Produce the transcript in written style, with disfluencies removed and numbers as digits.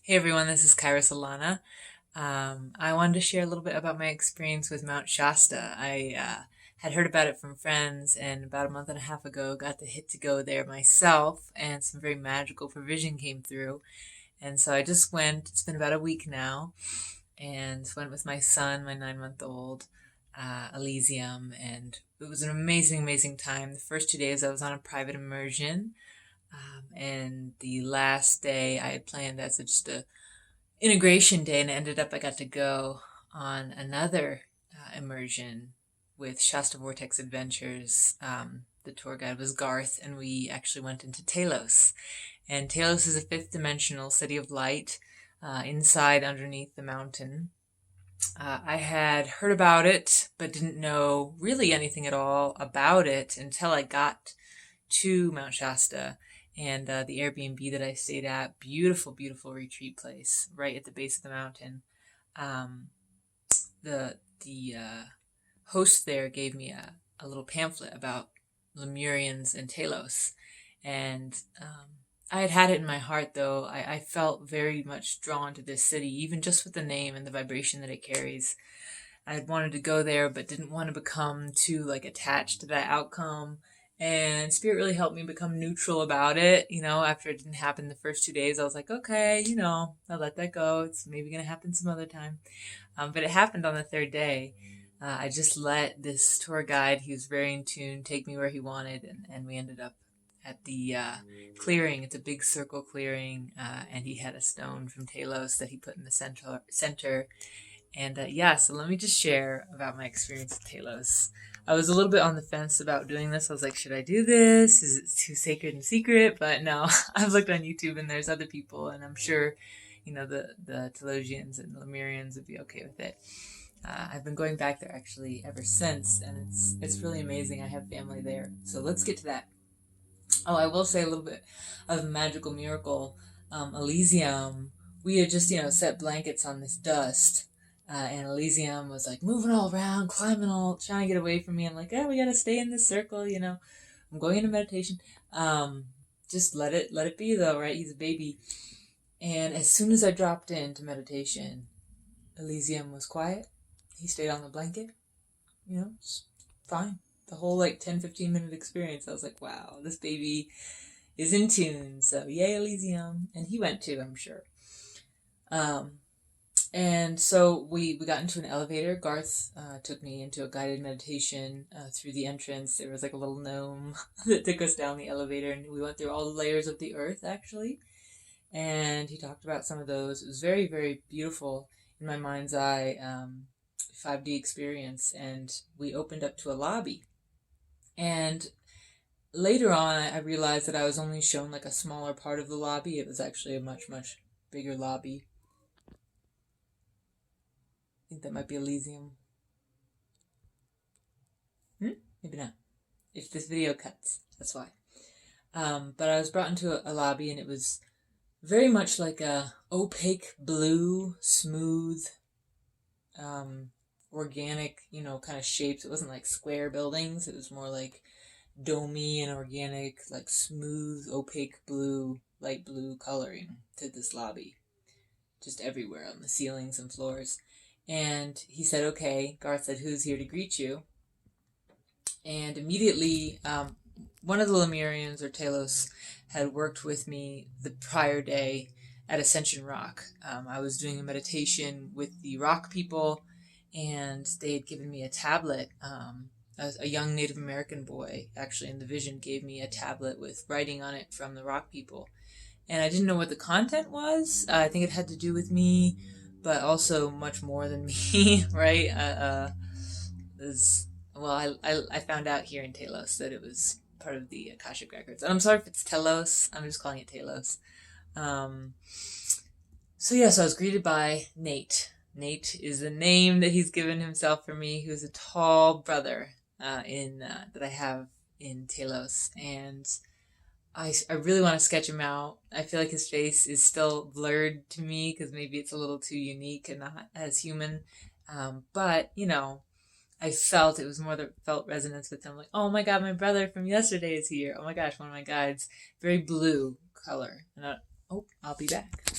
Hey everyone, this is Kyra Solana. I wanted to share a little bit about my experience with Mount Shasta. I had heard about it from friends, and about a month and a half ago got the hit to go there myself, and some very magical provision came through. And so I just went. It's been about a week now, and went with my son, my 9-month-old, Elysium, and it was an amazing, amazing time. The first 2 days I was on a private immersion. And the last day I had planned as just a integration day, and it ended up I got to go on another immersion with Shasta Vortex Adventures. The tour guide was Garth, and we actually went into Telos. And Telos is a fifth dimensional city of light inside underneath the mountain. I had heard about it, but didn't know really anything at all about it until I got to Mount Shasta and the Airbnb that I stayed at. Beautiful, beautiful retreat place right at the base of the mountain. Um, the host there gave me a little pamphlet about Lemurians and Telos, and I had it in my heart, though. I felt very much drawn to this city, even just with the name and the vibration that it carries. I had wanted to go there, but didn't want to become too attached to that outcome. And Spirit really helped me become neutral about it. After it didn't happen the first 2 days, I was like, okay, I'll let that go. It's maybe going to happen some other time. But it happened on the third day. I just let this tour guide, he was very in tune, take me where he wanted, and we ended up at the clearing. It's a big circle clearing, and he had a stone from Telos that he put in the center. And so let me just share about my experience with Telos. I was a little bit on the fence about doing this. I was like, should I do this? Is it too sacred and secret? But no, I've looked on YouTube and there's other people, and I'm sure, the Telosians and Lemurians would be okay with it. I've been going back there actually ever since, and it's really amazing. I have family there. So let's get to that. Oh, I will say a little bit of a magical miracle. Elysium, we had just, set blankets on this dust. And Elysium was moving all around, climbing trying to get away from me. I'm like, we gotta stay in this circle, I'm going into meditation. Just let it be though, right? He's a baby. And as soon as I dropped into meditation, Elysium was quiet. He stayed on the blanket, it's fine. The whole 10-15 minute experience, I was like, wow, this baby is in tune. So yay, Elysium. And he went too, I'm sure. And so we got into an elevator. Garth took me into a guided meditation through the entrance. There was a little gnome that took us down the elevator, and we went through all the layers of the earth, actually. And he talked about some of those. It was very, very beautiful in my mind's eye, 5D experience. And we opened up to a lobby. And later on, I realized that I was only shown a smaller part of the lobby. It was actually a much, much bigger lobby. I think that might be Elysium. Maybe not. If this video cuts, that's why. But I was brought into a lobby, and it was very much like a opaque blue, smooth, organic, kind of shapes. It wasn't square buildings. It was more domey and organic, smooth, opaque blue, light blue coloring to this lobby. Just everywhere on the ceilings and floors. And he said, okay, Garth said, who's here to greet you? And immediately, one of the Lemurians, or Telos, had worked with me the prior day at Ascension Rock. I was doing a meditation with the rock people, and they had given me a tablet. A young Native American boy, actually in the vision, gave me a tablet with writing on it from the rock people. And I didn't know what the content was. I think it had to do with me, but also much more than me, right? I found out here in Telos that it was part of the Akashic Records. And I'm sorry if it's Telos. I'm just calling it Telos. So I was greeted by Nate. Nate is the name that he's given himself for me. He was a tall brother that I have in Telos. And I really want to sketch him out. I feel like his face is still blurred to me because maybe it's a little too unique and not as human. But, I felt it was more the felt resonance with him. Oh my God, my brother from yesterday is here. Oh my gosh, one of my guides. Very blue color. And I'll be back.